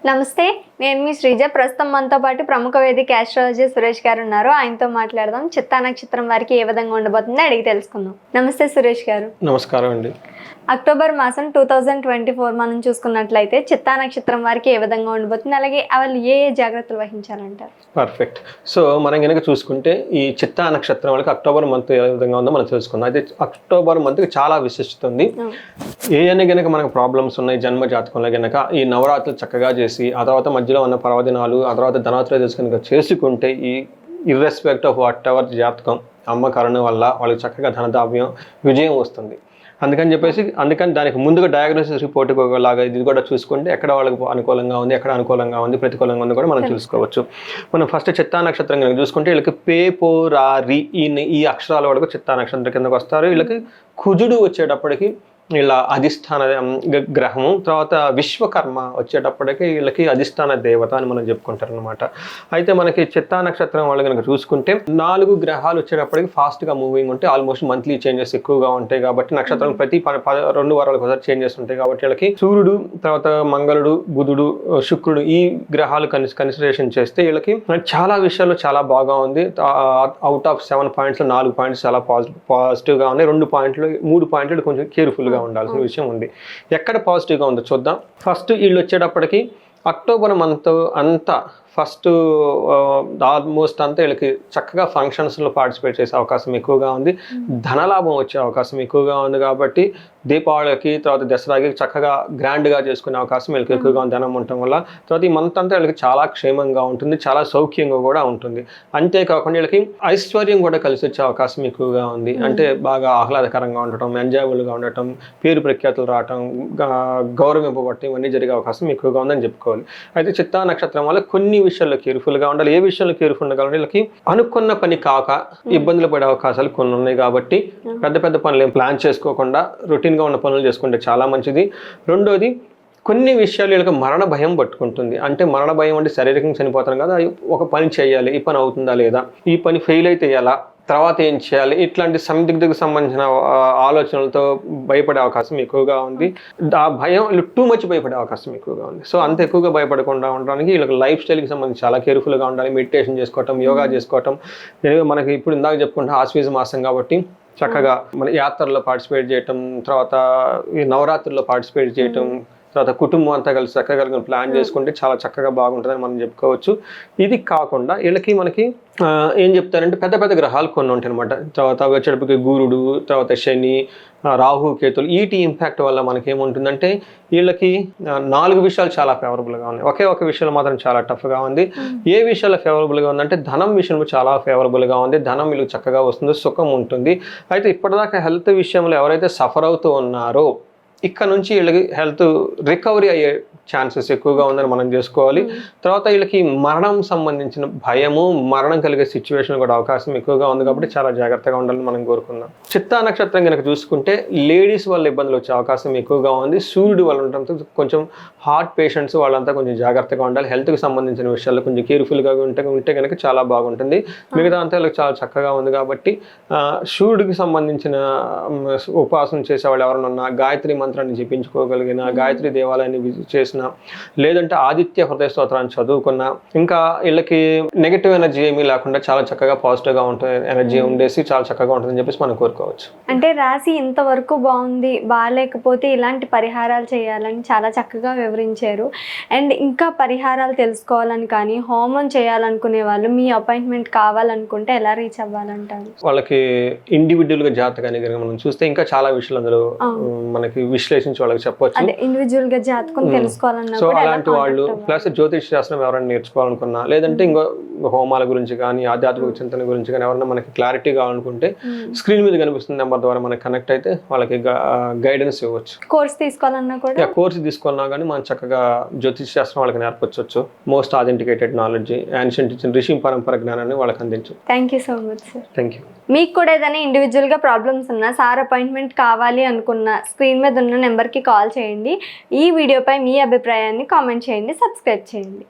నమస్తే, నేను మీ శ్రీజ. ప్రస్తుతం మనతో పాటు ప్రముఖ వేదిక ఆస్ట్రాలజీ సురేష్ గారు ఉన్నారు. ఆయనతో మాట్లాడదాం. చిత్తా నక్షత్రం వారికి ఏ విధంగా ఉండబోతుందో అడిగి తెలుసుకుందాం. నమస్తే సురేష్ గారు. నమస్కారం అండి. అక్టోబర్ మాసం 2024 మనం చూసుకున్నట్లయితే చిత్తా నక్షత్రం వారికి ఏ విధంగా ఉండబోతుంది, అలాగే వాళ్ళు ఏ జాగ్రత్తలు వహించాలంటారు? పర్ఫెక్ట్. సో మనం కనుక చూసుకుంటే ఈ చిత్తా నక్షత్రం వాళ్ళకి అక్టోబర్ మంత్ ఏ విధంగా ఉందో మనం తెలుసుకుందాం. అయితే అక్టోబర్ మంత్కి చాలా విశిష్టత ఉంది. ఏమైనా కనుక మనకు ప్రాబ్లమ్స్ ఉన్నాయి జన్మ జాతకంలో కనుక ఈ నవరాత్రులు చక్కగా చేసి ఆ తర్వాత మధ్యలో ఉన్న పర్వదినాలు ఆ తర్వాత ధనత్రయోదశి కనుక చేసుకుంటే ఈ ఇర్రెస్పెక్ట్ ఆఫ్ వాట్ ఎవర్ జాతకం అమ్మ కరుణ వల్ల వాళ్ళకి చక్కగా ధనధావ్యం విజయం వస్తుంది. అందుకని దానికి ముందుగా డయాగ్నోసిస్ రిపోర్ట్ లాగా ఇది కూడా చూసుకుంటే ఎక్కడ వాళ్ళకి అనుకూలంగా ఉంది, ఎక్కడ అనుకూలంగా ఉంది, ప్రతికూలంగా ఉంది కూడా మనం చూసుకోవచ్చు. మనం ఫస్ట్ చిత్తా నక్షత్రం కనుక చూసుకుంటే వీళ్ళకి పే పో రా రి ఈ అక్షరాల వరకు చిత్తా నక్షత్రం కిందకు వస్తారు. వీళ్ళకి కుజుడు వచ్చేటప్పటికి ఇలా అధిష్టాన గ్రహము, తర్వాత విశ్వకర్మ వచ్చేటప్పటికి వీళ్ళకి అధిష్టాన దేవత అని మనం చెప్పుకుంటారు అనమాట. అయితే మనకి చిత్తా నక్షత్రం వాళ్ళు కనుక చూసుకుంటే 4 గ్రహాలు వచ్చేటప్పటికి ఫాస్ట్గా మూవింగ్ ఉంటాయి. ఆల్మోస్ట్ మంత్లీ చేంజెస్ ఎక్కువగా ఉంటాయి కాబట్టి నక్షత్రం ప్రతి 2 వారాలకు ఒకసారి చేంజెస్ ఉంటాయి కాబట్టి వీళ్ళకి సూర్యుడు, తర్వాత మంగళుడు, బుధుడు, శుక్రుడు ఈ గ్రహాలు కన్సిడరేషన్ చేస్తే వీళ్ళకి చాలా విషయాల్లో చాలా బాగా ఉంది. అవుట్ ఆఫ్ 7 పాయింట్స్లో 4 పాయింట్స్ చాలా పాజిటివ్గా ఉన్నాయి. 3 పాయింట్లు కొంచెం కేర్ఫుల్గా ఉండాల్సిన విషయం ఉంది. ఎక్కడ పాజిటివ్గా ఉందో చూద్దాం. ఫస్ట్ వీళ్ళు వచ్చేటప్పటికి అక్టోబర్ మంత్ అంతా ఫస్ట్ ఆల్మోస్ట్ అంతా వీళ్ళకి చక్కగా ఫంక్షన్స్లో పార్టిసిపేట్ చేసే అవకాశం ఎక్కువగా ఉంది. ధనలాభం వచ్చే అవకాశం ఎక్కువగా ఉంది కాబట్టి దీపావళికి తర్వాత దసరాకి చక్కగా గ్రాండ్గా చేసుకునే అవకాశం వీళ్ళకి ఎక్కువగా ఉంది ధనం ఉండటం వల్ల. తర్వాత ఈ మంత్ అంతా వీళ్ళకి చాలా క్షేమంగా ఉంటుంది, చాలా సౌఖ్యంగా కూడా ఉంటుంది. అంతేకాకుండా వీళ్ళకి ఐశ్వర్యం కూడా కలిసి వచ్చే అవకాశం ఎక్కువగా ఉంది. అంటే బాగా ఆహ్లాదకరంగా ఉండటం, ఎంజాయబుల్గా ఉండటం, పేరు ప్రఖ్యాతులు రావటం, గౌరవింపబడటం ఇవన్నీ జరిగే అవకాశం ఎక్కువగా ఉందని చెప్పుకోవాలి. అయితే చిత్తా నక్షత్రం వల్ల కొన్ని విషయాల్లో కేర్ఫుల్గా ఉండాలి. ఏ విషయంలో కేర్ఫుల్గా ఉండాలి, వీళ్ళకి అనుకున్న పని కాక ఇబ్బందులు పడే అవకాశాలు కొన్ని ఉన్నాయి కాబట్టి పెద్ద పెద్ద పనులు ఏం ప్లాన్ చేసుకోకుండా రొటీన్గా ఉన్న పనులు చేసుకుంటే చాలా మంచిది. రెండోది, కొన్ని విషయాలు వీళ్ళకి మరణ భయం పట్టుకుంటుంది. అంటే మరణ భయం అంటే శారీరకంగా చనిపోతాను కదా, ఒక పని చేయాలి, ఈ పని అవుతుందా లేదా, ఈ పని ఫెయిల్ అయితే ఎలా, తర్వాత ఏం చేయాలి, ఇట్లాంటి సందిగ్ధకు సంబంధించిన ఆలోచనలతో భయపడే అవకాశం ఎక్కువగా ఉంది. ఆ భయం టూ మచ్ భయపడే అవకాశం ఎక్కువగా ఉంది. సో అంత ఎక్కువగా భయపడకుండా ఉండడానికి వీళ్ళకి లైఫ్ స్టైల్కి సంబంధించి చాలా కేర్ఫుల్గా ఉండాలి. మెడిటేషన్ చేసుకోవటం, యోగా చేసుకోవటం. మనకి ఇప్పుడు ఇందాక చెప్పుకుంటే ఆశ్వీజ మాసం కాబట్టి చక్కగా మన యాత్రల్లో పార్టిసిపేట్ చేయటం, తర్వాత ఈ నవరాత్రుల్లో పార్టిసిపేట్ చేయటం, తర్వాత కుటుంబం అంతా కలిసి చక్కగా ప్లాన్ చేసుకుంటే చాలా చక్కగా బాగుంటుందని మనం చెప్పుకోవచ్చు. ఇది కాకుండా వీళ్ళకి మనకి ఏం చెప్తారంటే పెద్ద పెద్ద గ్రహాలు కొన్ని ఉంటాయి అనమాట. తర్వాత వచ్చేటప్పటికి గురుడు, తర్వాత శని, రాహు, కేతులు వీటి ఇంపాక్ట్ వల్ల మనకి ఏముంటుందంటే వీళ్ళకి 4 విషయాలు చాలా ఫేవరబుల్గా ఉన్నాయి. ఒక విషయంలో మాత్రం చాలా టఫ్గా ఉంది. ఏ విషయాల్లో ఫేవరబుల్గా ఉందంటే ధనం విషయంలో చాలా ఫేవరబుల్గా ఉంది. ధనం వీళ్ళకి చక్కగా వస్తుంది, సుఖం ఉంటుంది. అయితే ఇప్పటిదాకా హెల్త్ విషయంలో ఎవరైతే సఫర్ అవుతూ ఉన్నారో ఇక్కడ నుంచి వీళ్ళకి హెల్త్ రికవరీ అయ్యే ఛాన్సెస్ ఎక్కువగా ఉందని మనం చేసుకోవాలి. తర్వాత వీళ్ళకి మరణం సంబంధించిన భయము, మరణం కలిగే సిచ్యువేషన్ కూడా అవకాశం ఎక్కువగా ఉంది కాబట్టి చాలా జాగ్రత్తగా ఉండాలని మనం కోరుకుందాం. చిత్తా నక్షత్రం కనుక చూసుకుంటే లేడీస్ వల్ల ఇబ్బందులు వచ్చే అవకాశం ఎక్కువగా ఉంది. సూర్యుడు వల్ల ఉండటంతో కొంచెం హార్ట్ పేషెంట్స్ వాళ్ళంతా కొంచెం జాగ్రత్తగా ఉండాలి. హెల్త్కి సంబంధించిన విషయాల్లో కొంచెం కేర్ఫుల్గా ఉంటే కనుక చాలా బాగుంటుంది. మిగతా అంతా వీళ్ళకి చాలా చక్కగా ఉంది కాబట్టి సూర్యుడికి సంబంధించిన ఉపాసన చేసేవాళ్ళు ఎవరైనా ఉన్నా, గాయత్రి మంత్రాన్ని జపించుకోగలిగిన, గాయత్రి దేవాలయాన్ని విజిట్ చేసిన, లేదంటే ఆదిత్య హృదయ స్తోత్రాన్ని చదువుకున్నా, ఇంకా వీళ్ళకి నెగటివ్ ఎనర్జీ ఏమీ లేకుండా చాలా చక్కగా పాజిటివ్గా ఉంటుంది, ఎనర్జీ ఉండేసి చాలా చక్కగా ఉంటుందని చెప్పేసి మనం కోరుకోవచ్చు. అంటే రాశి ఇంతవరకు బాగుంది, బాగాలేకపోతే ఇలాంటి పరిహారాలు చేయాలని చాలా చక్కగా వివరించారు. అండ్ ఇంకా పరిహారాలు తెలుసుకోవాలని కానీ హోమం చేయాలనుకునే వాళ్ళు మీ అపాయింట్మెంట్ కావాలనుకుంటే ఎలా రీచ్ అవ్వాలంటారు? వాళ్ళకి ఇండివిజువల్గా జాతకాన్ని కనుక మనం చూస్తే ఇంకా చాలా విషయాలు అందులో మనకి విశ్లేషించి వాళ్ళకి చెప్పొచ్చు. ఇండివిజువల్ గా జాతకం తెలుసుకోవాలన్నా సో అలాంటి వాళ్ళు ప్లస్ జ్యోతిష్ శాస్త్రం ఎవరైనా నేర్చుకోవాలనుకున్నా, లేదంటే ఇంకో హోమాల గురించి కానీ ఆధ్యాత్మిక చింతన గురించి కానీ ఎవరైనా మనకి క్లారిటీ కావాలనుకుంటే స్క్రీన్ మీద కనిపిస్తున్న నెంబర్ ద్వారా మనకి కనెక్ట్ అయితే వాళ్ళకి గైడెన్స్ ఇవ్వచ్చు. కోర్స్ తీసుకోవాలన్నా కూడా కోర్స్ తీసుకున్నా కానీ మనం చక్కగా జ్యోతిష్ శాస్త్రం వాళ్ళకి నేర్పొచ్చు. మోస్ట్ ఆథెంటికేటెడ్ నాలెడ్జ్, యాన్షియంట్ ఇచ్చిన ఋషి పరంపర జ్ఞానాన్ని వాళ్ళకి అందించు. Thank you so much sir. Thank you. మీకు కూడా ఏదైనా ఇండివిజువల్గా ప్రాబ్లమ్స్ ఉన్నా, సార్ అపాయింట్మెంట్ కావాలి అనుకున్న స్క్రీన్ మీద ఉన్న నెంబర్కి కాల్ చేయండి. ఈ వీడియోపై మీ అభిప్రాయాన్ని కామెంట్ చేయండి, సబ్స్క్రైబ్ చేయండి.